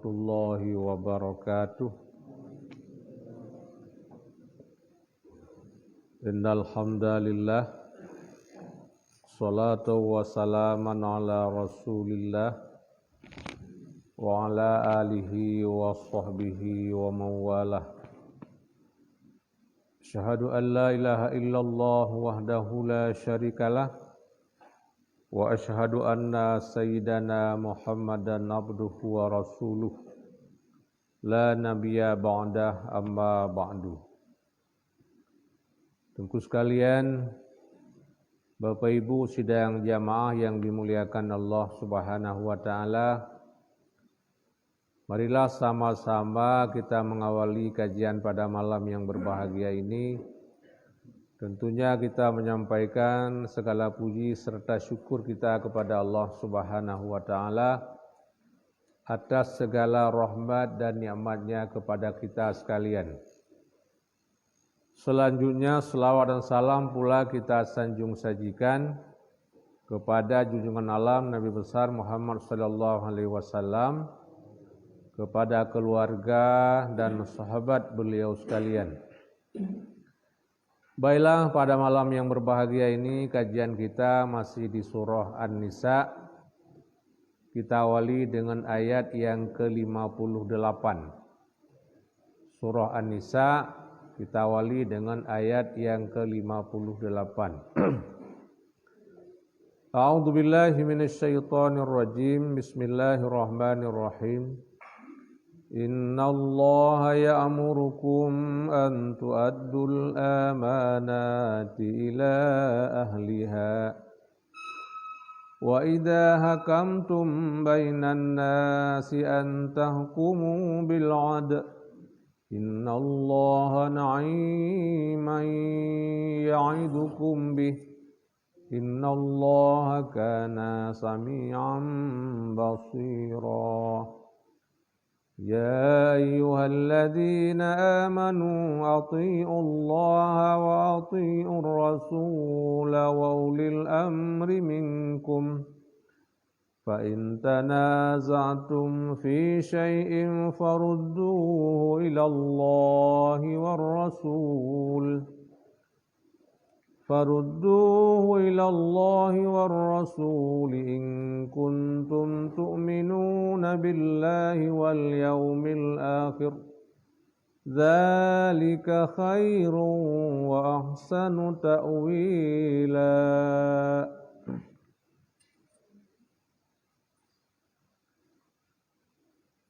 warahmatullahi wabarakatuh. Innal hamdalillah salatu wassalaman ala Rasulillah wa ala alihi wa sahbihi wa mawalah. Asyhadu an la ilaha illallah wahdahu la syarikalah wa asyhadu anna sayyidana Muhammadan abduhu wa rasuluh la nabiyya ba'dah amma ba'du. Tengku sekalian, Bapak Ibu sidang jamaah yang dimuliakan Allah Subhanahu wa taala, marilah sama-sama kita mengawali kajian pada malam yang berbahagia ini. Tentunya kita menyampaikan segala puji serta syukur kita kepada Allah Subhanahu wa taala atas segala rahmat dan nikmat-Nya kepada kita sekalian. Selanjutnya selawat dan salam pula kita sanjung sajikan kepada junjungan alam Nabi besar Muhammad sallallahu alaihi wasallam, kepada keluarga dan sahabat beliau sekalian. Baiklah, pada malam yang berbahagia ini kajian kita masih di surah An-Nisa. Kita awali dengan ayat yang ke-58. Surah An-Nisa kita awali dengan ayat yang ke-58. A'udzu billahi minasyaitonir rajim. Bismillahirrahmanirrahim. Innallaha ya'murukum an tu'addul amanati ila ahliha wa idza hakamtum bainan nasi an tahkumu bil 'adl innallaha na'iman ya'idukum bih innallaha kana sami'an basira. يا أيها الذين آمنوا أطيعوا الله وأطيعوا الرسول وأولي الأمر منكم فإن تنازعتم في شيء فردوه إلى الله والرسول إن كنتم تؤمنون بالله واليوم الآخر ذلك خير وأحسن تأويلا.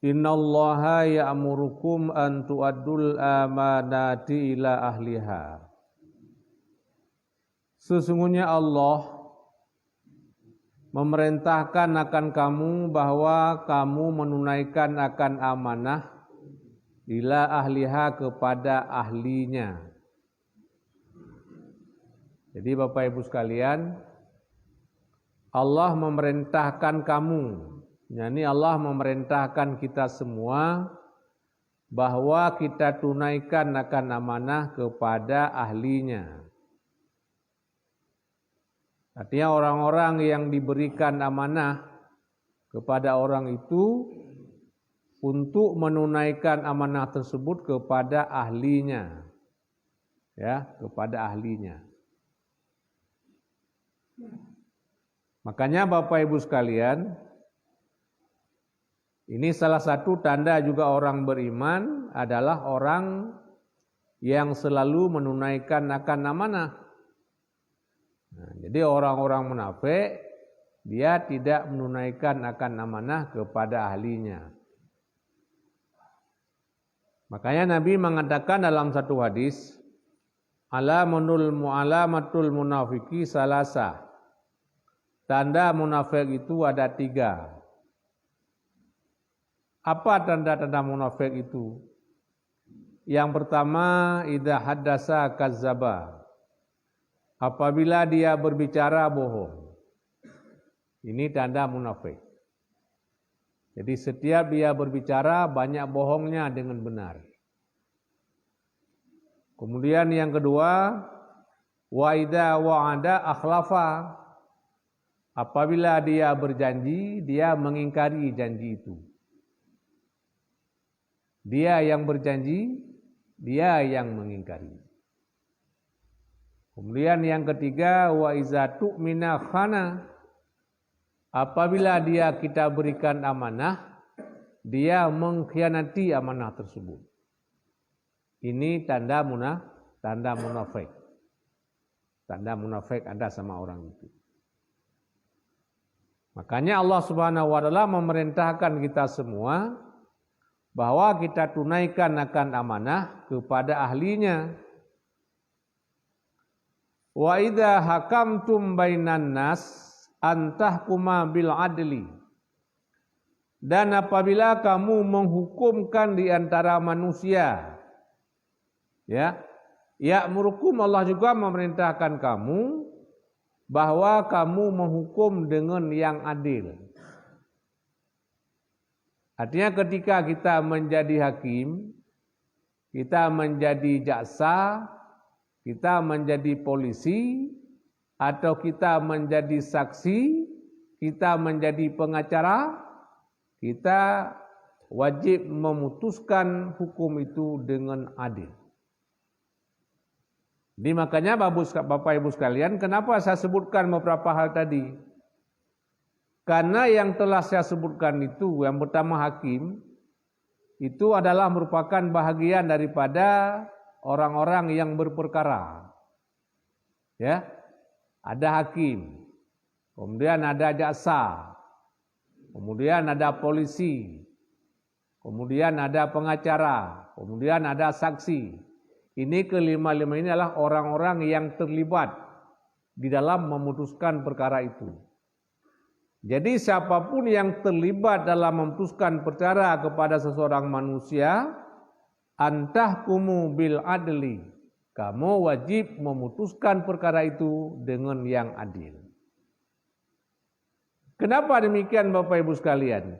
Innallaha ya'murukum an tu'addul amanati ila ahliha. Sesungguhnya Allah memerintahkan akan kamu bahwa kamu menunaikan akan amanah ila ahliha, kepada ahlinya. Jadi Bapak Ibu sekalian, Allah memerintahkan kamu, yakni Allah memerintahkan kita semua bahwa kita tunaikan akan amanah kepada ahlinya. Artinya orang-orang yang diberikan amanah kepada orang itu untuk menunaikan amanah tersebut kepada ahlinya. Ya, kepada ahlinya. Makanya Bapak Ibu sekalian, ini salah satu tanda juga orang beriman adalah orang yang selalu menunaikan akan amanah. Nah, jadi orang-orang munafik dia tidak menunaikan akan amanah kepada ahlinya. Makanya Nabi mengatakan dalam satu hadis, mu'alamatul munafiki salasa. Tanda munafik itu ada 3. Apa tanda-tanda munafik itu? Yang pertama, idza haddasa kazzaba. Apabila dia berbicara bohong. Ini tanda munafik. Jadi setiap dia berbicara banyak bohongnya dengan benar. Kemudian yang kedua, wa idza wa'ada akhlafa. Apabila dia berjanji, dia mengingkari janji itu. Dia yang berjanji, dia yang mengingkari. Kemudian yang ketiga, wa iza tu'mina khana. Apabila kita berikan amanah, dia mengkhianati amanah tersebut. Ini tanda munafik. Tanda munafik Anda sama orang itu. Makanya Allah Subhanahu wa taala memerintahkan kita semua bahwa kita tunaikan akan amanah kepada ahlinya. Wa idza hakamtum bainan nas antahkuma bil adli. Dan apabila kamu menghukumkan di antara manusia, ya'murukum, Allah juga memerintahkan kamu bahwa kamu menghukum dengan yang adil. Artinya ketika kita menjadi hakim, kita menjadi jaksa, kita menjadi polisi, atau kita menjadi saksi, kita menjadi pengacara, kita wajib memutuskan hukum itu dengan adil. Jadi makanya Bapak Ibu sekalian, kenapa saya sebutkan beberapa hal tadi? Karena yang telah saya sebutkan itu, yang pertama hakim, itu adalah merupakan bahagian daripada orang-orang yang berperkara. Ya, ada hakim, kemudian ada jaksa, kemudian ada polisi, kemudian ada pengacara, kemudian ada saksi. Ini kelima-lima ini adalah orang-orang yang terlibat di dalam memutuskan perkara itu. Jadi siapapun yang terlibat dalam memutuskan perkara kepada seseorang manusia, antahkumu bil adli, kamu wajib memutuskan perkara itu dengan yang adil. Kenapa demikian Bapak Ibu sekalian?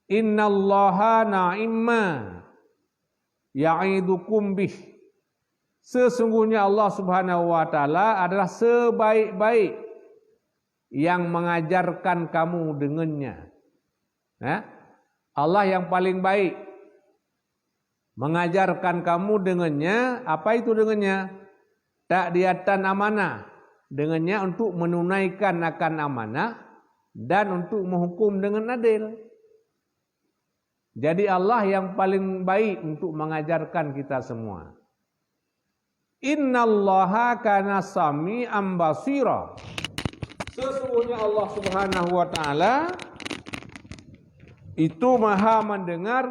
Innallaha na'imma ya'idukum bih. Sesungguhnya Allah Subhanahu wa taala adalah sebaik-baik yang mengajarkan kamu dengannya. Allah yang paling baik mengajarkan kamu dengannya. Apa itu dengannya? Ta'diyatan amanah. Dengannya untuk menunaikan akan amanah dan untuk menghukum dengan adil. Jadi Allah yang paling baik untuk mengajarkan kita semua. Innallaha kana sami'an basira. Sesungguhnya Allah Subhanahu wa taala itu Maha mendengar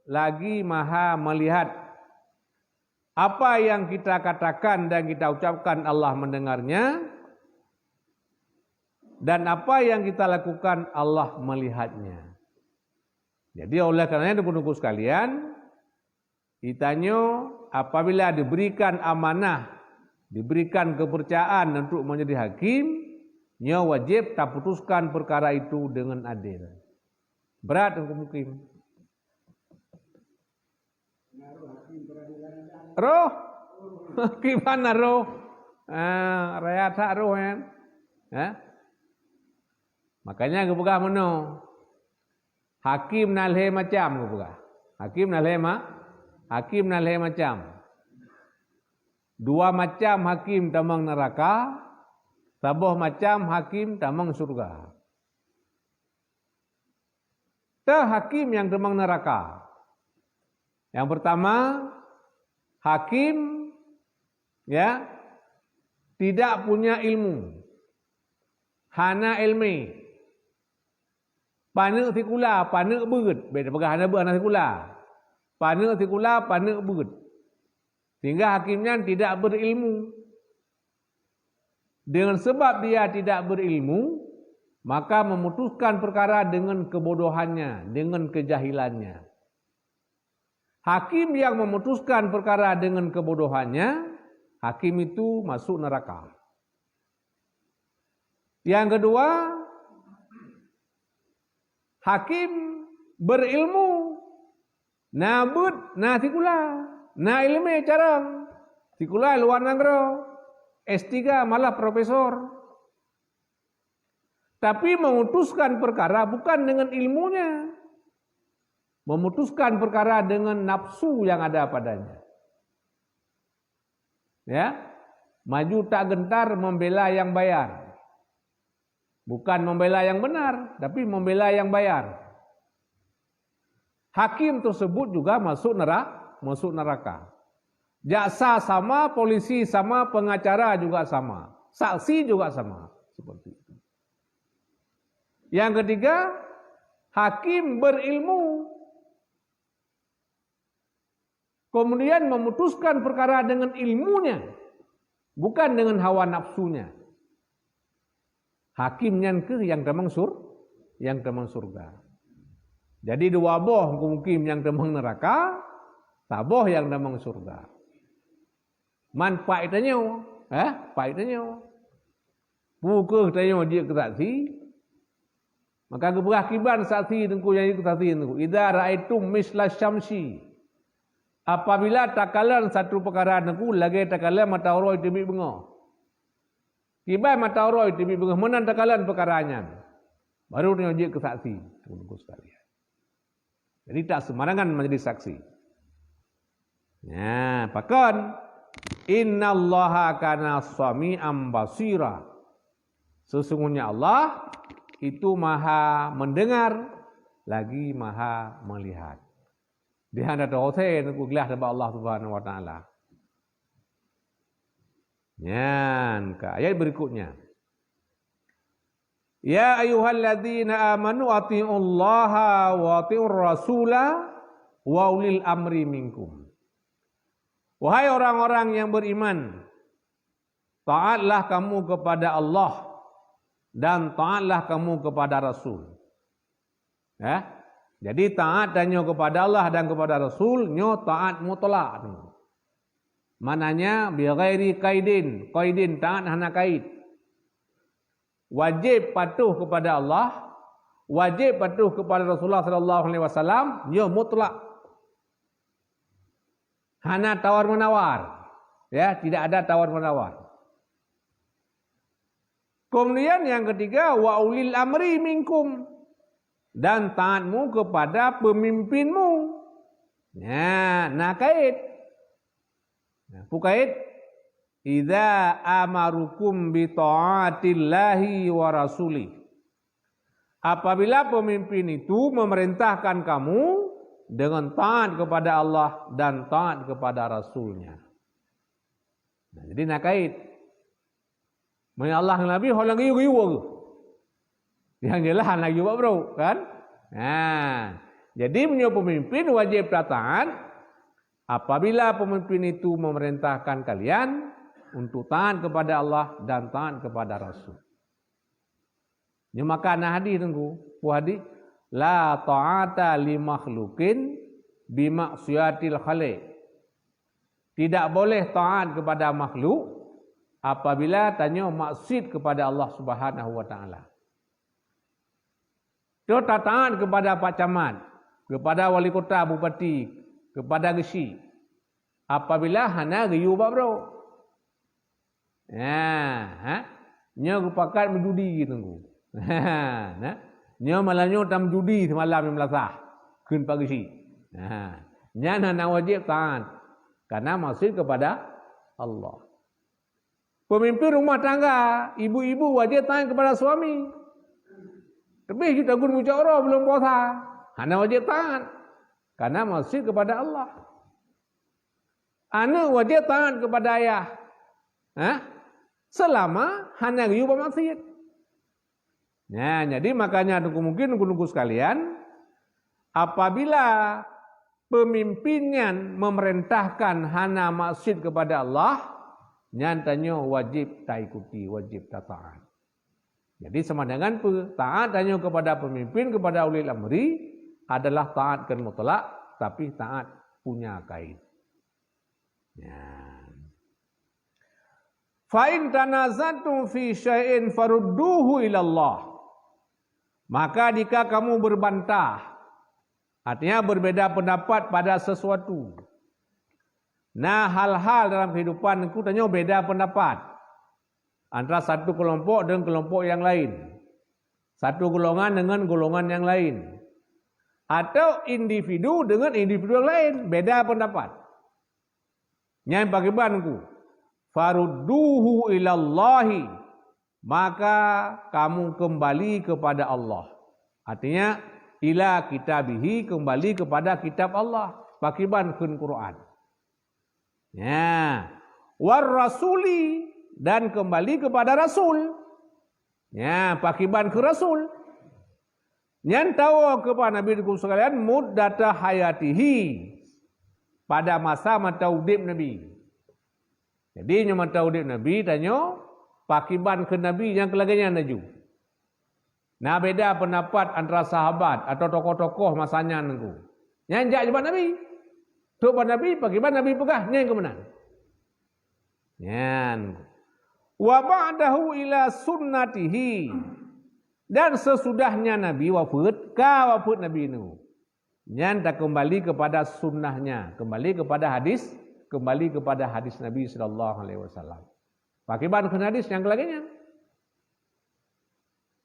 lagi Maha melihat. Apa yang kita katakan dan kita ucapkan Allah mendengarnya, dan apa yang kita lakukan Allah melihatnya. Jadi oleh karenanya teman-teman sekalian, ditanya apabila diberikan amanah, diberikan kepercayaan untuk menjadi hakim, nya wajib tak putuskan perkara itu dengan adil. Berat untuk hakim. Roh, gimana roh? Raya tak roh ya? Makanya kepegah mana? Hakim nalhe macam kepegah. Hakim nalhe macam. Dua macam hakim tamang neraka, sabuh macam hakim tamang surga. Hakim yang tamang neraka. Yang pertama, hakim tidak punya ilmu. Hana ilmi. Panek tikula, panek beut. Beda pegah hana beut hana tikula. Panek tikula, panek beut. Sehingga hakimnya tidak berilmu. Dengan sebab dia tidak berilmu, maka memutuskan perkara dengan kebodohannya, dengan kejahilannya. Hakim yang memutuskan perkara dengan kebodohannya, hakim itu masuk neraka. Yang kedua, hakim berilmu, nabut, tikula, ilmu carang, tikula luar negara, S3 malah profesor. Tapi memutuskan perkara bukan dengan ilmunya, memutuskan perkara dengan nafsu yang ada padanya. Ya, maju tak gentar membela yang bayar. Bukan membela yang benar, tapi membela yang bayar. Hakim tersebut juga masuk neraka. Jaksa sama, polisi sama, pengacara juga sama, saksi juga sama, seperti itu. Yang ketiga, hakim berilmu, kemudian memutuskan perkara dengan ilmunya, bukan dengan hawa nafsunya. Hakim yang temang surga. Jadi dua boh hukum yang temang neraka, taboh yang temang surga. Manfaatnya, faedahnya. Buka tanya dia ke saksi, maka berakibat saksi tengku yang ikut saksi tengku. Idza raaitum misla syamsi. Apabila takalan satu perkara tengku lagi takalan mata orang itu bengo. Kibai mata orang itu bengo menan takalan perkaranya. Baru dia ke saksi tengku sekalian. Jadi tak sembarangan menjadi saksi. Ya, pakon innallaha kana sami'an basira. Sesungguhnya Allah itu maha mendengar lagi maha melihat. Di handa dosen ku gelah kepada Allah Subhanahu wa taala. Nyan ke ayat berikutnya. Ya ayyuhalladzina amanu atti'ullaha wa atti'ur rasula wa ulil amri minkum. Wahai orang-orang yang beriman, taatlah kamu kepada Allah dan taatlah kamu kepada Rasul. Ya. Jadi taat hanya kepada Allah dan kepada Rasul, nyo taat mutlak. Mananya bi ghairi qaidin taat hana kaid. Wajib patuh kepada Allah, wajib patuh kepada Rasulullah sallallahu alaihi wasallam, nyo mutlak. Hana tawar-menawar. Ya, tidak ada tawar-menawar. Kemudian yang ketiga, wa ulil amri minkum. Dan taatmu kepada pemimpinmu. Ya, nah kait. Nah, kait. Idza amarukum bi ta'atillahi wa rasulih. Apabila pemimpin itu memerintahkan kamu dengan taat kepada Allah dan taat kepada Rasulnya. Nah, jadi nak kait. Allah Nabi holang giyu. Yang jelas lagi buat bro, kan? Nah, jadi punya pemimpin wajib taat apabila pemimpin itu memerintahkan kalian untuk taat kepada Allah dan taat kepada Rasul. Ini maka hadis tunggu, hadis la ta'ata li makhluqin bi maksiatil khaliq. Tidak boleh taat kepada makhluk apabila tanya maksiat kepada Allah Subhanahu wa taala. Kita taat kepada Pak Camat, kepada wali kota, bupati, kepada gesi. Apabila hana giyu bro. Nya rupakan menjudi tunggu. Nah. Nya malanyo tam judi semalam yang melasah. Kun pagi si. Nya nak wajib taat karena maksud kepada Allah. Pemimpin rumah tangga, ibu-ibu wajib taat kepada suami. Tapi kita guru bicara belum puasa. Hana wajib taat karena maksud kepada Allah. Anak wajib taat kepada ayah. Selama hana riu bermaksiat. Nah, jadi makanya mungkin nunggu sekalian, apabila pemimpinnya memerintahkan hana maksiat kepada Allah, nyatanya wajib tak ikuti, wajib tak taat. Jadi sama dengan taat hanya kepada pemimpin, kepada ulil amri adalah taat kan mutlak, tapi taat punya kaid. Fa in tanazatum fi syai'in farudduhu ila Allah. Maka jika kamu berbantah, artinya berbeda pendapat pada sesuatu. Nah, hal-hal dalam kehidupan itu tanya beda pendapat antara satu kelompok dengan kelompok yang lain, satu golongan dengan golongan yang lain. atau individu dengan individu yang lain, beda pendapat. Yang bagaimanku, farudduhu ilallahi, maka kamu kembali kepada Allah. Artinya ila kitabihi, kembali kepada kitab Allah, pakiban kun Quran. Ya, war rasuli, dan kembali kepada Rasul. Ya, pakiban ke Rasul. Yang tahu kepada Nabi sekalian muddata hayatihi, pada masa mata udip Nabi. Jadi nyo mata udip Nabi tanya pakiban ke Nabi yang kelaganya naju. Nah, beda pendapat antara sahabat atau tokoh-tokoh masanya nengku. Yang jak jawab Nabi. Tu Nabi pakiban Nabi pegah yang kemenang. Yan. Wa ba'dahu ila sunnatihi, dan sesudahnya Nabi wafat, wafat Nabi itu, yang tak kembali kepada sunnahnya, kembali kepada hadis Nabi sallallahu alaihi wasallam. Pakiban ke hadis yang kelaganya.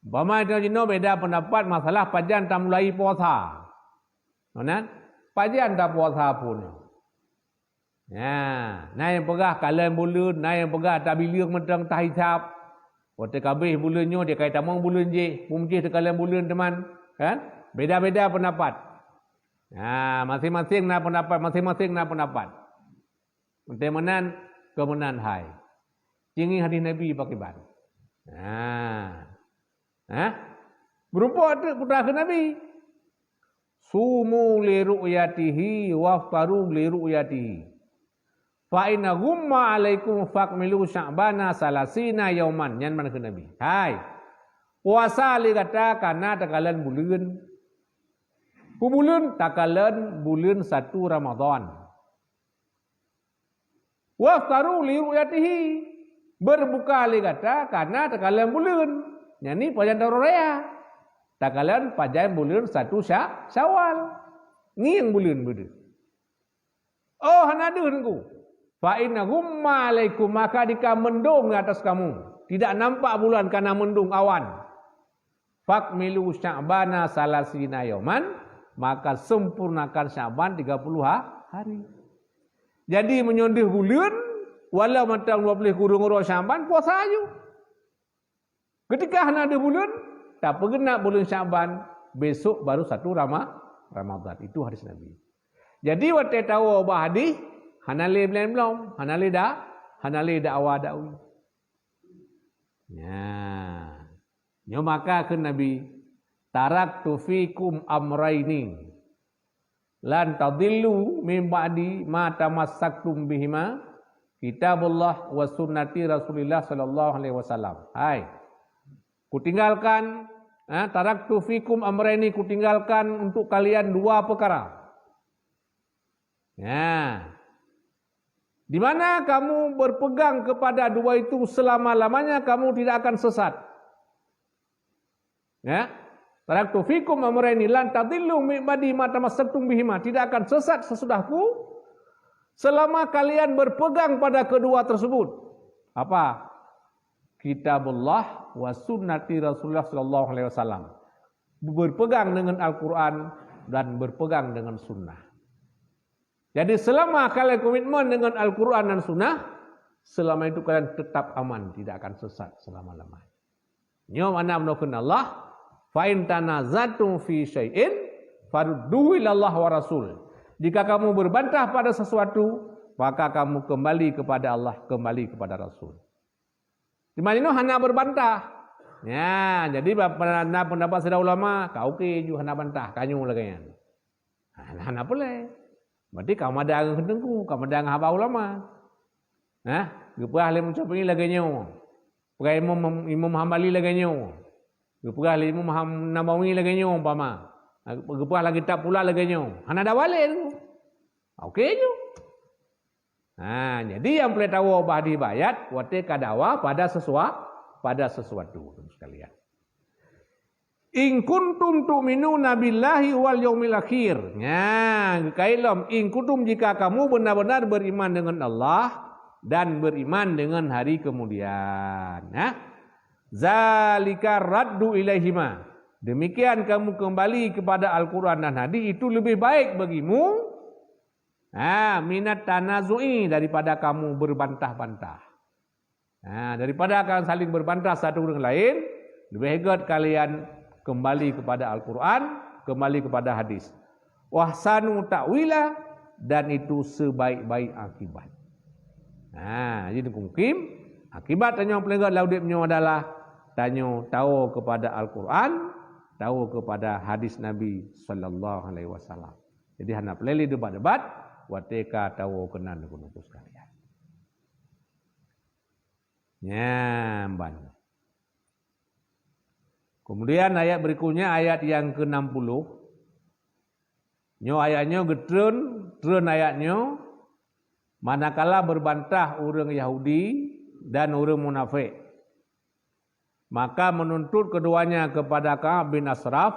Bama itu jino beda pendapat masalah pajan tak mulai puasa. Mana? Pajan tak puasa pun. Ya, na yang pegah kalan bulan, na yang pegah tak biliang mentang tak hisap. Waktu kabeh bulannya dia kait tamang bulan je, mungkin sekalan bulan teman, kan? Beda-beda pendapat. Ya, masing-masing na pendapat. Mentemenan kemenan hai. Cingi hadis Nabi pakiban. Berupa tu putra ke Nabi. Sumu li ru'yatihi waftaru li ru'yatihi. Fa inna gumma alaikum fakmilu sya'bana salasina yauman. Yang mana ke Nabi? Hai. Puasa li kata karena takalan bulan. Bulan takalan bulan 1 Ramadan. Waftaru li ru'yatihi. Berbuka li kata karena takalan bulan. Yang ni pajan Darul Raya. Takalan pajan bulan 1 Syawal. Ni yang bulan betul. Oh, hanadu nengku. Fa inna gumma alaikum, maka jika mendung di atas kamu, tidak nampak bulan karena mendung awan. Fakmilu sya'bana salasina yauman, maka sempurnakan Sya'ban 30 hari. Jadi menyondih bulan, walau matang 20 kurung Sya'ban, puasa aja. Ketika ada bulan, tak pergenak bulan Sya'ban, besok baru 1 Ramadan. Itu hadis Nabi. Jadi waktu tahu apa hadis, hanali belum, hanali dah awal dakwah. Ya, nyo maka ke Nabi, taraktu fikum amraini, lan tadillu min ba'di ma tamassaktum bihima, kitabullah wa sunnati Rasulillah sallallahu alaihi wasallam. Hai, kutinggalkan, taraktu fikum amraini, kutinggalkan untuk kalian 2 perkara. Ya. Di mana kamu berpegang kepada 2 itu selama-lamanya, kamu tidak akan sesat. Ya. Taraktu fikum amraini lan tadillu min ba'di ma tamassaktum bihima, tidak akan sesat sesudahku selama kalian berpegang pada kedua tersebut. Apa? Kitabullah wa sunnati Rasulullah sallallahu alaihi wasallam. Berpegang dengan Al-Qur'an dan berpegang dengan sunnah. Jadi selama kalian komitmen dengan Al-Quran dan Sunnah, selama itu kalian tetap aman, tidak akan sesat selama-lamanya. Nyom ana menukun Allah, fa in tanazatum fi syai'in farudduhu ila Allah wa Rasul. Jika kamu berbantah pada sesuatu, maka kamu kembali kepada Allah, kembali kepada Rasul. Di mana ini hana berbantah. Ya, jadi pendapat sedar ulama, kau ke ju hana bantah, kanyu lagi. Hana boleh. Berarti kamu ada ang kendengku, kamu ada ang haba ulama. Gepah ahli mencapai ini lagi nyawa. Pegai Imam Hambali lagi nyawa. Gepah ahli Imam Nawawi lagi nyawa umpama. Gepah lagi tak pula lagi nyawa. Hana dah balik tu. Okey je. Jadi yang boleh tahu bahdi bayat, wate kadawa pada sesuatu sekalian. In kuntum tu'minuna billahi wal yaumil akhir. Ya, kailom in kuntum, jika kamu benar-benar beriman dengan Allah dan beriman dengan hari kemudian. Ya. Zalika raddu ilaihima. demikian kamu kembali kepada Al-Quran dan hadis, itu lebih baik bagimu minat tanazu'i, daripada kamu berbantah-bantah. Daripada kalian saling berbantah satu dengan lain, lebih baik kalian kembali kepada Al-Quran, kembali kepada hadis. Wahsanu ta'wila, dan itu sebaik-baik akibat. Jadi mungkin akibat tanya pelenggat laudipnya adalah tanya tahu kepada Al-Quran, tahu kepada hadis Nabi sallallahu alaihi wasallam. Jadi hana peleli debat-debat, wateka tahu kenan nuku sekalian. Nyamban. Kemudian ayat berikutnya, ayat yang ke-60. Ayatnya getreun ayatnya, manakala berbantah orang Yahudi dan orang munafik, maka menuntut keduanya kepada Ka'ab bin Ashraf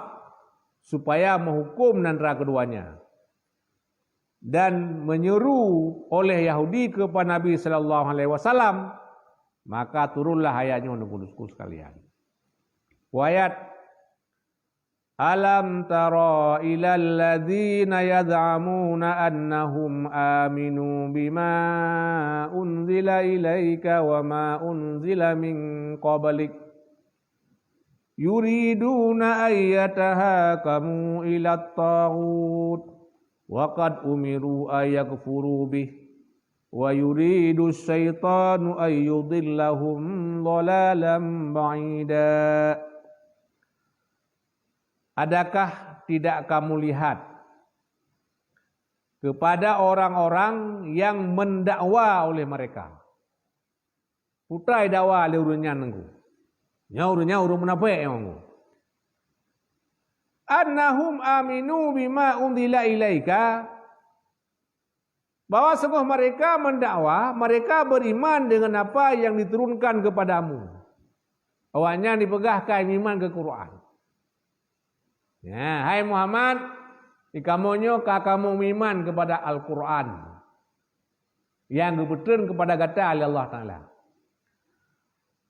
supaya menghukum antara keduanya, dan menyeru oleh Yahudi kepada Nabi sallallahu alaihi wasallam, maka turunlah ayatnya nunggu sekalian. Ayat Alam tara ilal ladzina yad'amuna annahum aminu bima unzila ilaika wa ma unzila min qablik yuriduna ayyatahakamu ilat taghut wa qad umiru ayakfuru bih wa yuridu syaitanu ayyudillahum dhalalan ba'ida. Adakah tidak kamu lihat kepada orang-orang yang mendakwa oleh mereka? Putai dakwa oleh urunnya nenggu. Urun munafik yang annahum aminu bima unzila ilaika, bahwa sungguh mereka mendakwa, mereka beriman dengan apa yang diturunkan kepadamu. Awalnya dipegahkan iman ke Quran. Hai Muhammad, ikamonyo kamu iman kepada Al-Quran yang diberikan kepada kata oleh Allah Ta'ala.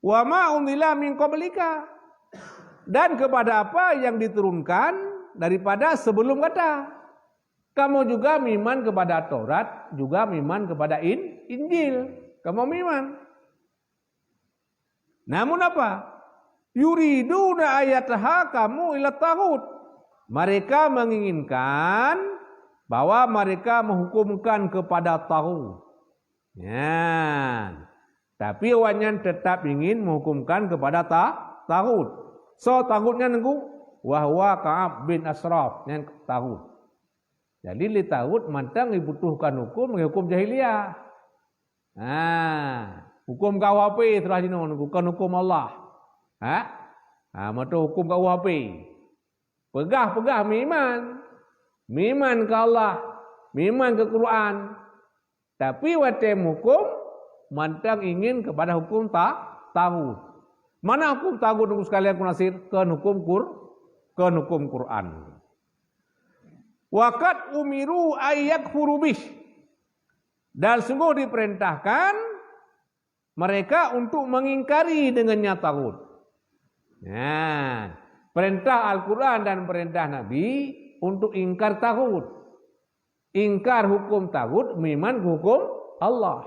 Wa ma unzila min qablika, dan kepada apa yang diturunkan daripada sebelum kata. Kamu juga iman kepada Taurat, juga iman kepada Injil. Kamu iman. Namun apa? Yuriduna ayataha kamu ila taghut. Mereka menginginkan bahwa mereka menghukumkan kepada taghut. Tapi awalnya tetap ingin menghukumkan kepada taghut. So taghutnya nengku wahwa Ka'ab bin Ashraf yang taghut. Jadi li taghut mantang dibutuhkan hukum jahiliyah. Hukum KUHP terus dino bukan hukum Allah. Mata hukum KUHP. Pegah miman ke Allah, miman ke Quran. Tapi watem hukum mantang ingin kepada hukum taghut. Mana hukum taghut untuk sekalian kunasir? Kan hukum Quran. Waqad umiru ayyakfuru bih, dan sungguh diperintahkan mereka untuk mengingkari dengannya taghut. Perintah Al-Quran dan perintah Nabi untuk ingkar taghut. Ingkar hukum taghut, miman hukum Allah.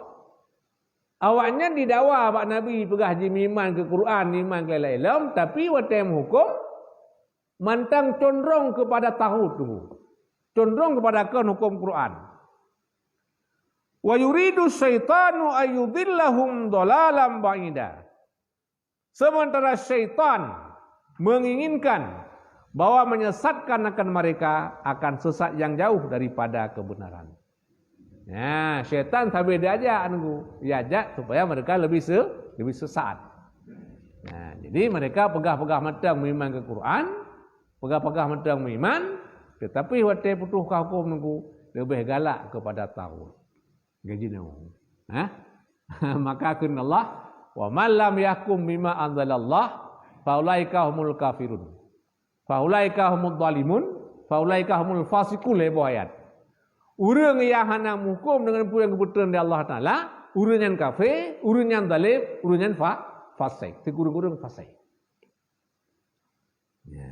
Awaknya didakwa Pak Nabi pegah ji miman ke Quran, miman ke ilmu, tapi watem hukum mantang condong kepada taghut tu. Condong kepada hukum Quran. Wa yuridu syaitanu ayyudillahum dhalalan ba'ida. Sementara syaitan menginginkan bahwa menyesatkan akan mereka akan sesat yang jauh daripada kebenaran. Syaitan sampai diajak supaya mereka lebih sesat. Jadi mereka pegah-pegah matang mengiman ke Quran, pegah-pegah matang mengiman, tetapi waktu putuh hukum nunggu lebih galak kepada taghut. Gaji nunggu. Maka kun Allah wa man lam yahkum bima anzalallah faulaika humul kafirun, faulaika humul zalimun, faulaika humul fasiqun. Lepo ayat. Urang yang hana hukum dengan apa yang kebetulan dari Allah Taala, urang yang kafir, urang yang zalim, urang yang fasik. Tegurung-urung fasik. Ya.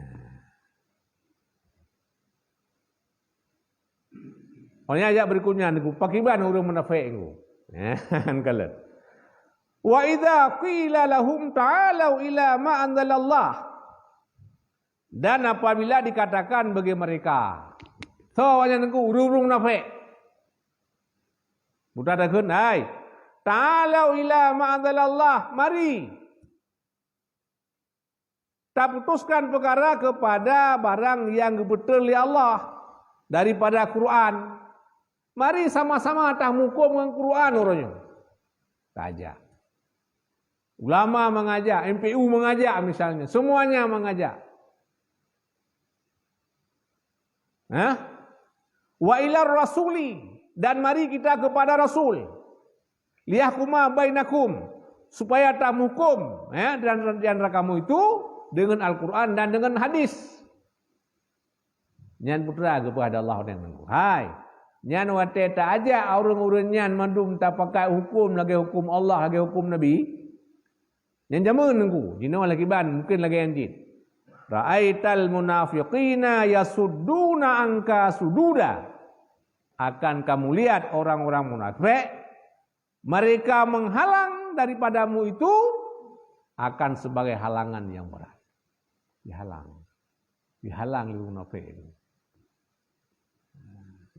Oleh ayat berikutnya niku pakiban urang munafik niku. Kala. Wa idza qila lahum ta'alu ila ma anzalallah. Dan apabila dikatakan bagi mereka, so wanya niku urang munafik. Budak dakeun, hai, ta'alu ila ma anzalallah, mari. Tak putuskan perkara kepada barang yang betul oleh Allah daripada Quran. Mari sama-sama tak hukum dengan Quran orangnya. Saja. Ulama mengajak, MPU mengajak misalnya, semuanya mengajak. Wa ilar rasuli, dan mari kita kepada Rasul. Liyahkuma bainakum, supaya tak hukum dan antara kamu itu dengan Al-Quran dan dengan hadis. Nyan putra kepada Allah dan mengu. Hai, nyan wate tak aja orang-orang nyan mandum tak pakai hukum lagi hukum Allah lagi hukum Nabi. Nyan jaman nengku, jino lagi ban mungkin lagi anjit. Ra'aital munafiqina yasudduna anka sududa. Akan kamu lihat orang-orang munafik, mereka menghalang daripadamu itu akan sebagai halangan yang berat. Dihalang oleh munafik itu.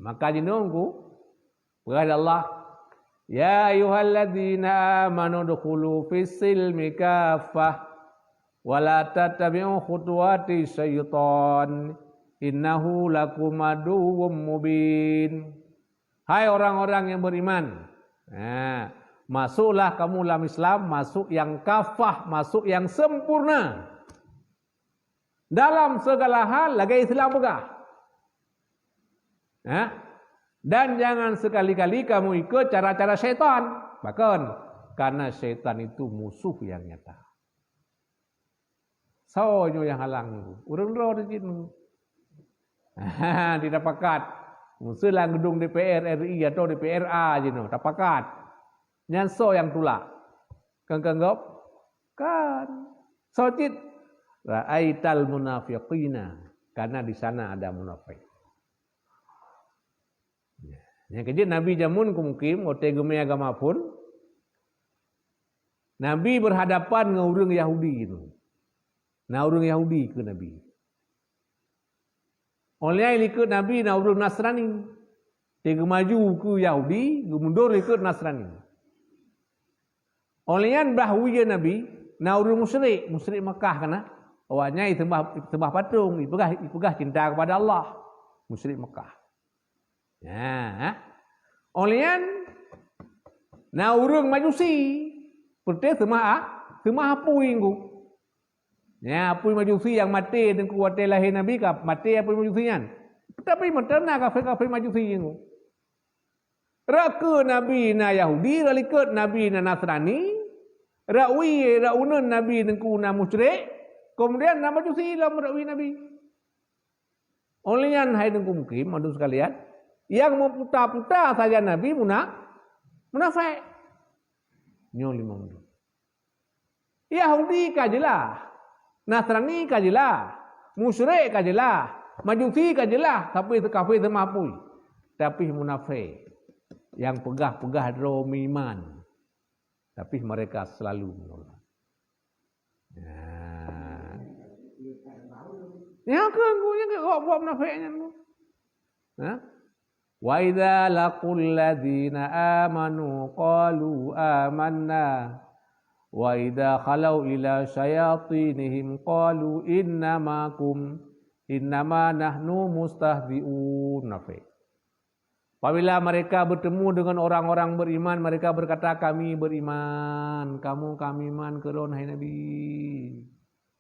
Maka jinongku berkata Allah, ya ayyuhalladzina amanu dukhulu fis-silmi kaffah wa la tattabi'u khutuwati syaitan innahu lakum aduwwum mubin. Hai orang-orang yang beriman, masuklah kamu dalam Islam, masuk yang kafah, masuk yang sempurna. Dalam segala hal lagi Islam pegah. Dan jangan sekali-kali kamu ikut cara-cara syaitan. Bahkan karena syaitan itu musuh yang nyata. Soalnya yang halang. Urang-urang di sini. Tidak pakat. Musuh lah gedung DPR RI atau DPRA jino. Tak pakat. Nyanso yang tulak. Kanggap? Kan. Socit. Ra'aital munafiqina. Karena di sana ada munafik. Yang kejadian Nabi jamun kumkim, ote gemei agama pun, Nabi berhadapan dengan orang Yahudi itu. Nah orang Yahudi ke Nabi. Oleh ikut Nabi na orang Nasrani. Dia maju ke Yahudi, mundur ikut Nasrani. Olehnya bahwi Nabi, na orang musyrik Mekah kana. Awalnya sembah patung, ipegah cinta kepada Allah. Musyrik Mekah. Ya. Olehnya na orang Majusi, seperti sembah apui ngku. Ya, apui Majusi yang mati dan kuatai lahir Nabi kah mati apui Majusian. Tapi mentena kafir Majusi ngku. Raka Nabi na Yahudi, ralikut Nabi na Nasrani, ra'unun Nabi nengku na musyrik, kemudian nama Majusi lah merakwi Nabi. Olehnya hai nengku mungkin, maksud sekalian, yang memputar-putar saja Nabi munafik. Nyoli mundur. Yahudi kajelah, Nasrani kajelah, musyrik kajelah, Majusi kajelah, tapi itu kafir semapui. Tapi munafik yang pegah-pegah romiman. Tapi mereka selalu menolak. Ya kan gue buat munafiknya tu. Wa idza laqul ladzina amanu qalu amanna wa idza khalau ila syayatinihim qalu innama nahnu mustahzi'un. Nafik. Apabila mereka bertemu dengan orang-orang beriman, mereka berkata kami beriman, kamu kami iman keron hai Nabi.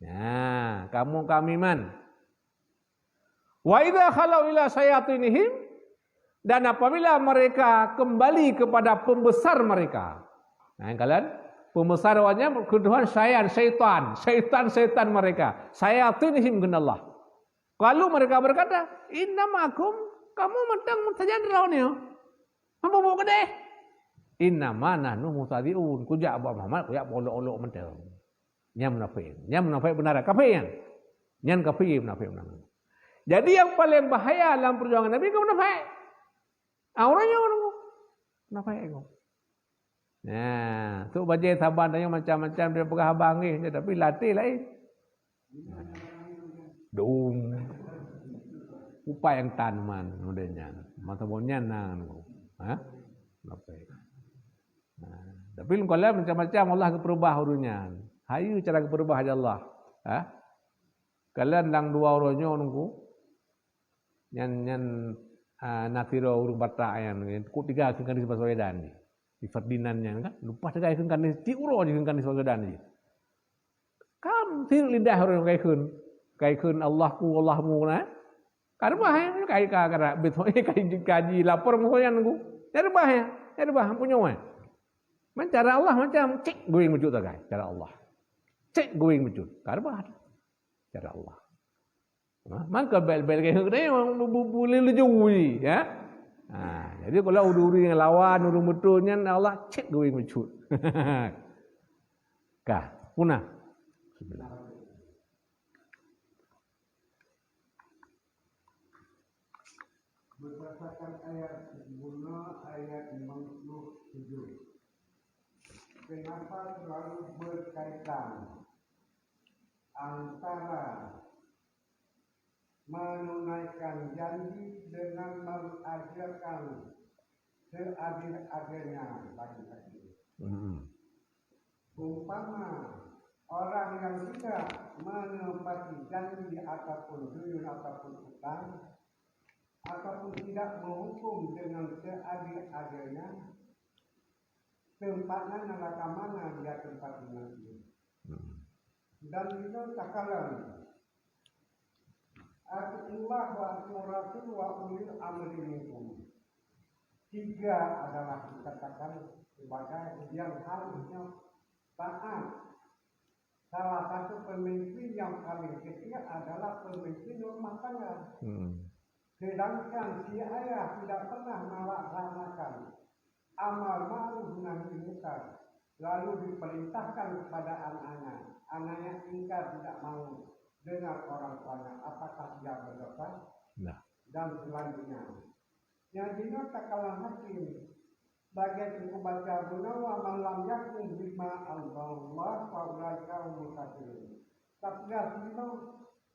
Ya, kamu kami iman. Wa idza khalau ila syayatinihim, dan apabila mereka kembali kepada pembesar mereka. Nah, kalian pembesar awalnya keduhan syaitan mereka. Syayatinihim genallah. Kalau mereka berkata, innamakum, kamu mentang saja deraunnya. Apa mau gede? Innama nahnu mustahzi'un. Kujak Abu Muhammad, kujak olok-olok mentang. Nyam munafik benar kafir. Nyan kafir munafik benar. Jadi yang paling bahaya dalam perjuangan Nabi itu munafik. Kenapa ya? Nah, tu bajai saban tanya macam-macam dia pegah abang ni, tapi latih lain. Dong. Upaya yang tanaman modelnya. Mata bonnya nang. Ha? Kenapa? Nah, tapi kalau macam-macam Allah keperubah urunya. Hayu cara keperubah aja Allah. Ha? Kalian lang dua orangnya nunggu. Nyan natiro urung bata yang ku tiga akan di Baswedan ni. Di Ferdinandnya kan lupa tiga akan di Tiuro akan di Baswedan ni. Kam tir lidah orang kai kun Allahku Allahmu na. Karba ya kai kara betul kaji lapor ngoyan nunggu. Terbah ya. Terbah punya wan. Cara Allah macam cek going wujud tak kai cara Allah. Cek going wujud. Karba cara Allah. Maka bel-bel kayak gini boleh lejui ya. Jadi kalau uru-uru yang lawan uru betulnya Allah cek gue wujud. Kah, punah. Berdasarkan ayat guna ayat 57. Kenapa selalu berkaitan antara menunaikan janji dengan mengajarkan seadil-adilnya bagi-bagi. Umpama orang yang tidak menepati janji ataupun duyun ataupun hutang ataupun tidak menghukum dengan seadil-adilnya, tempatnya neraka mana dia tempat nanti. Dan itu takalan Atiullah wa atiur rasul wa ulil amri minkum. Tiga adalah dikatakan sebagai yang harusnya taat. Salah satu pemimpin yang paling kecil adalah pemimpin rumah tangga. Sedangkan si ayah tidak pernah melaksanakan amal ma'ruf nahi munkar, lalu diperintahkan kepada anak-anak. Anaknya ingkar tidak mau dengar orang tuanya, apakah dia berdosa? Nah. Dan selanjutnya, yang dino takalan hakim bagian itu baca gunawa malam yakin bima Allah faulaika mukafirun. Tapi dino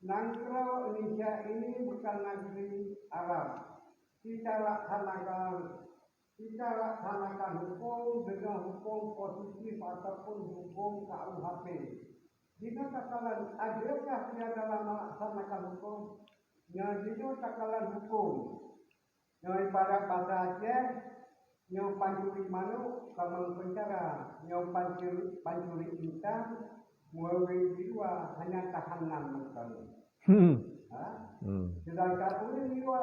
nangkro Indonesia ini bukan negeri Arab. Kita laksanakan hukum dengan hukum positif ataupun hukum KUHP. Jika takalan adakah dia dalam melaksanakan hukum? Yang jika takalan hukum yang pada bahasa Aceh, yang pancuri manu, kamang penjara, yang pancuri intan, muawi dua hanya tahanan sekali. Sedangkan oleh dua,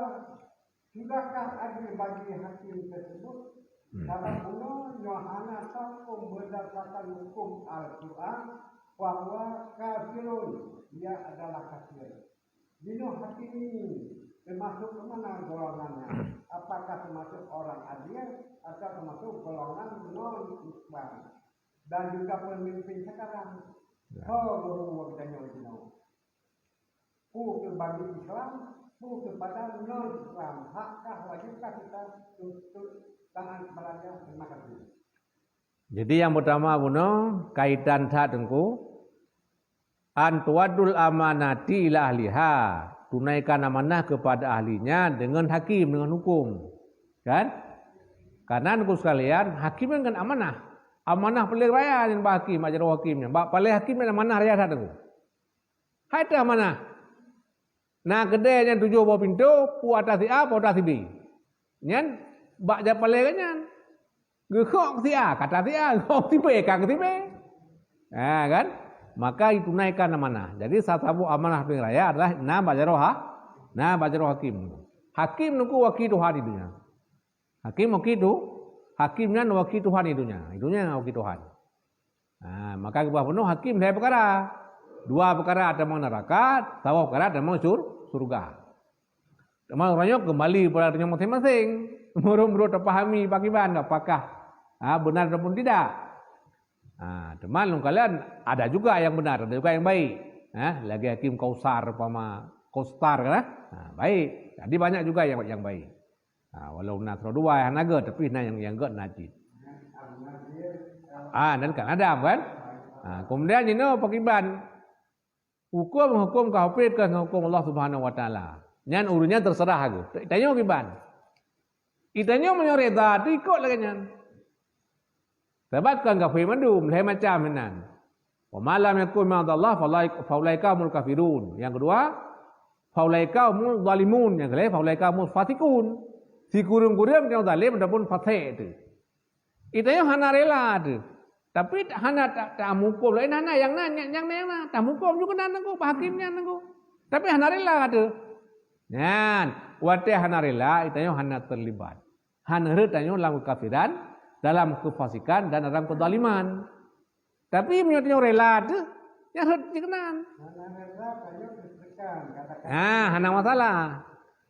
sudahkah adil bagi hakim tersebut? Kalau puno Yohana tahu berdasarkan hukum Al-Quran bahwa kafirun dia adalah kafir. Dino hakim ini termasuk kemana golongannya? Apakah termasuk orang adil atau termasuk golongan non-Islam? Dan juga pemimpin sekarang. Oh, bertanya Dino. Kepada Islam, kepada non-Islam. Hakkah wajibkah kita untuk tangan belajar? Terima kasih. Jadi yang pertama Buno kaitan tak tengku antuadul amanati ila ahliha, tunaikan amanah kepada ahlinya dengan hakim, dengan hukum, kan? Karena nunggu sekalian hakim kan amanah paling raya yang hakim ajar hakimnya, paling hakimnya amanah raya tak tengku. Hai tu amanah. Nah kedainya 7 buah pintu, pu atas A, pu atas B. Nyan bak ja paling kanyan. Gekok si A, kata si A, gekok si B, kata si B. Nah kan? Maka itu naikkan amanah. Jadi satu amanah paling raya adalah bajaroh hakim. Hakim nunggu wakil Tuhan itunya. Hakim hakimnya wakil Tuhan itunya wakil Tuhan. Nah, maka kebah penuh hakim saya perkara. 2 perkara ada mang neraka, 3 perkara ada mang surga. Teman orangnya kembali pada orangnya masing-masing. Menurut terpahami pakiban apakah benar ataupun tidak. Teman kalian ada juga yang benar, ada juga yang baik. Lagi hakim Kausar, Kostar kan? Baik. Jadi banyak juga yang baik. Walau nak dua yang naga tapi yang god najis. Dan kan Adam kan. Kemudian ini pakiban hukum kafir ke hukum Allah Subhanahu wa taala. Nyan urunya terserah aku. Tanya kiban. Itanya menyoreda ikut lagi nyan. Sebab kan kafir mandum lain macam menan. Wa malam yakun ma'adallah faulaika mul kafirun. Yang kedua faulaika mul zalimun. Yang ketiga faulaika mul fatikun. Si kurung-kurung yang zalim ataupun fasik tu. Itanya hana rela tu. Tapi hana tak hukum lain hana yang nanya tak hukum juga nangku hakimnya nangku. Tapi hana rela tu. Nyan, wate hana rela itanya hana terlibat. Hana retanya dalam kekafiran, dalam kefasikan dan dalam kezaliman. Tapi menyatanya rela tu yang heret dikenan. Hana rela tanya diberikan katakan. Hana masalah.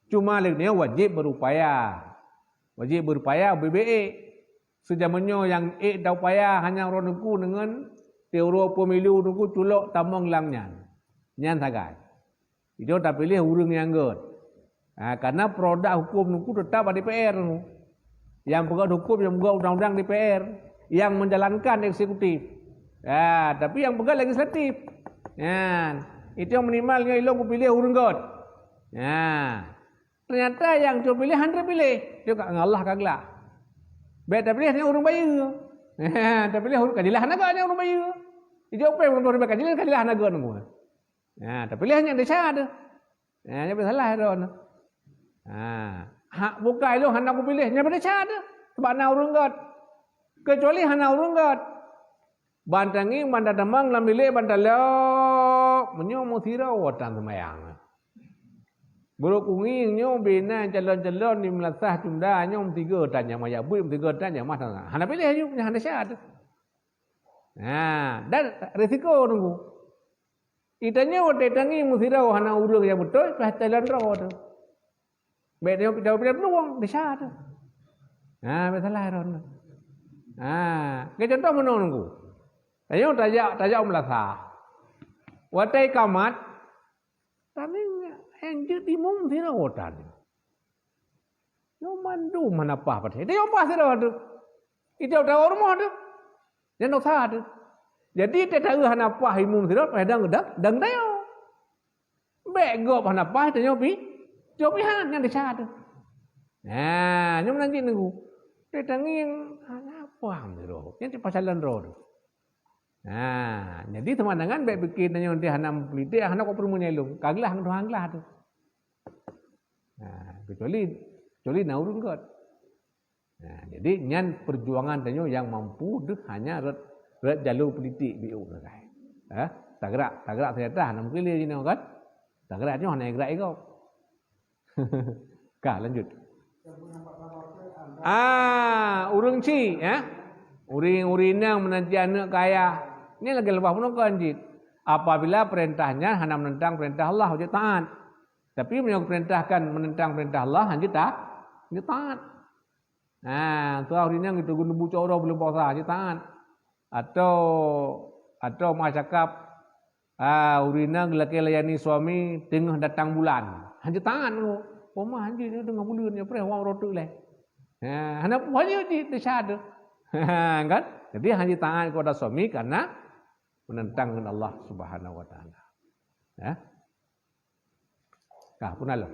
Cuma leknya wajib berupaya. Wajib berupaya BBE. Sejamannya yang dah upaya hanya orang nuku dengan teori pemilu nuku culok tamang langnya. Nyan sagai. Itu tak pilih urang yang god. Karena produk hukum nuku tetap ada DPR nu. Yang pegang hukum yang pegang undang-undang DPR, yang menjalankan eksekutif. Tapi yang pegang legislatif. Itu yang minimalnya ilmu pilih urang god. Ternyata yang dia pilih handre pilih. Dia kat Allah kagak. Baik tak pilih ni urang bayu. Tak pilih urang kadilah naga ni urang bayu. Dia apa yang urang bayu kadilah naga nunggu. Tak pilih hanya desa ada. Dia salah ron. Hak bukai lu hendak aku pilih nya desa ada. Sebab na urang god. Kecuali hana urang god. Bantangi bandar damang lam pilih bandar lo menyo musira watan semayang. Berukungi nyom bina calon-calon ni melasah tunda nyom tiga tanya maya bui tiga tanya mah sana. Hana pilih ayu punya hana syad. Dan risiko nunggu. Itanya wate tangi musirau hana urang yang betul pas jalan ro tu. Bedanya kita pilih peluang disyad. Masalah ron. Ke contoh mana nunggu. Ayo tajak melasah. Wate kamat tani enje timung sira otan. Yo mandu mana apa pathe. Dia apa sira tu. Itu dah ormo tu. Yang nak sah tu. Jadi tak tahu hana apa imum sira padang gedak dang tayo. Bego hana apa tu nyopi. Nyopi han yang disah tu. Nyom nanti nunggu. Dia tangi yang hana apa sira. Yang pasalan ro tu. Jadi teman-teman baik bikin tanya nanti hanam politik, hana kau perlu menyelung, kaglah hanglah tu. Kecuali naurun kot. Jadi nyan perjuangan tanya yang mampu deh hanya red jalur politik biu kai. Tak gerak ternyata hanam pilih ni kan. Tak geraknya hana gerak kau. Lanjut. Urang ci, uring yang menanti anak kaya. Ini lagi lepas pun kanjit. Apabila perintahnya hanya menentang perintah Allah, wajib taat. Tapi yang perintahkan menentang perintah Allah, wajib taat. Tu uring yang itu guna buca orang belum puasa, wajib taat. Atau masyarakat uring yang laki layani suami tengah datang bulan, wajib taat. Pemah wajib tengah bulan ya pernah orang rotu leh. Hanya wajib disyad. Kan? Jadi hanya taat kepada suami karena menentang Allah Subhanahu wa taala. Pun Allah.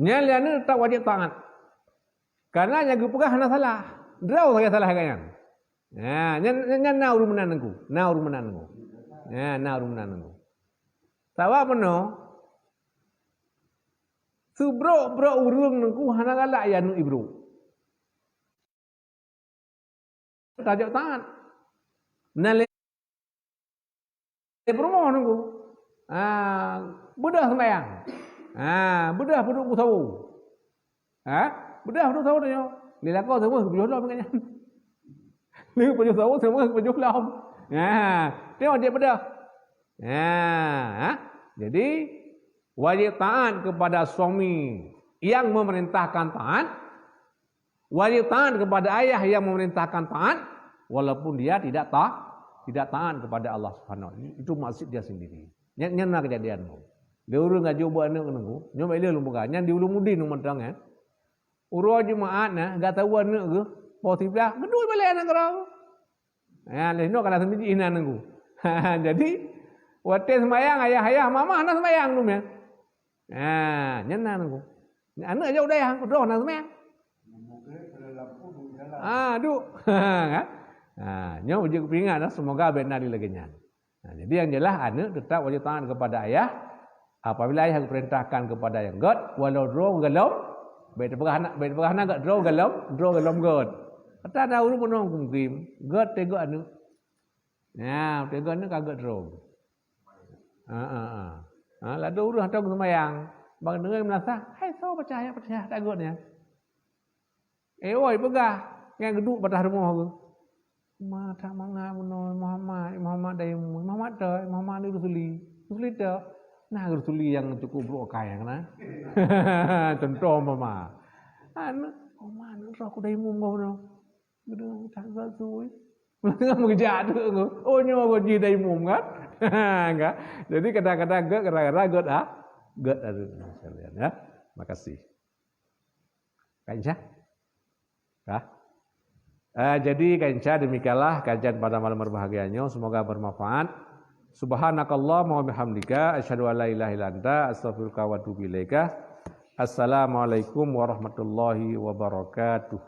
Nyalian tak wajib taat. Karena yang gupegah hana salah. Draw saya salah kalian. Nyan na urumanan aku. Na urumanan aku. Tawa peno. Subro urung aku hana galak ya nu ibru. Tajak taat. Nale promo aku. Budak sembahyang. Budak duduk tahu. Budak duduk tahu dia. Lila kau semua jodoh makanya. Ni pejuh tahu semua pejuh lam. Tengok dia pada. Jadi wajib taat kepada suami yang memerintahkan taat, wajib taat kepada ayah yang memerintahkan taat, walaupun dia tidak taat kepada Allah Subhanahu wa taala. Itu maksud dia sendiri. Nyana kejadianmu. Dia urung ngaji buat anak nunggu, nyoba dia lumpukan. Yang di Ulumuddin mentang urang jemaat enggak tahu anak ke, positif gedui balik anak kerau. Leno kana sembiji ina nunggu. Jadi waktu sembahyang ayah mama nak sembahyang tu ya. Nyana nunggu. Anak aja udah yang doh nak sembahyang. Duk. Nyo uji kepingan semoga benar dilegenya. Jadi yang jelas anak tetap wajib taat kepada ayah. Apabila ayah perintahkan kepada yang god, walau draw galom, baik perahana gak draw galom god. Kata ada urut pun orang kumkim, god tego anu. Tego anu kagak draw. Lalu urut atau sembahyang, bang dengar merasa, hai so percaya tak godnya. Oi pegah, yang geduk patah rumah aku. Mata manga buno Muhammad daymu, Muhammad ni Rusuli dah. Nah Rusuli yang cukup berokai kan. Contoh mama. Mana aku daymu kau no. Gedung tak suai. Tengah mengejar tu aku. Oh nyawa aku ji daymu kan. Enggak. Jadi kadang-kadang God ada sekalian ya. Makasih. Kanca? Jadi kanca demikianlah kajian pada malam berbahagianya, semoga bermanfaat. Subhanakallahumma wa bihamdika asyhadu an la ilaha illa anta astaghfiruka wa atubu ilaika. Assalamualaikum warahmatullahi wabarakatuh.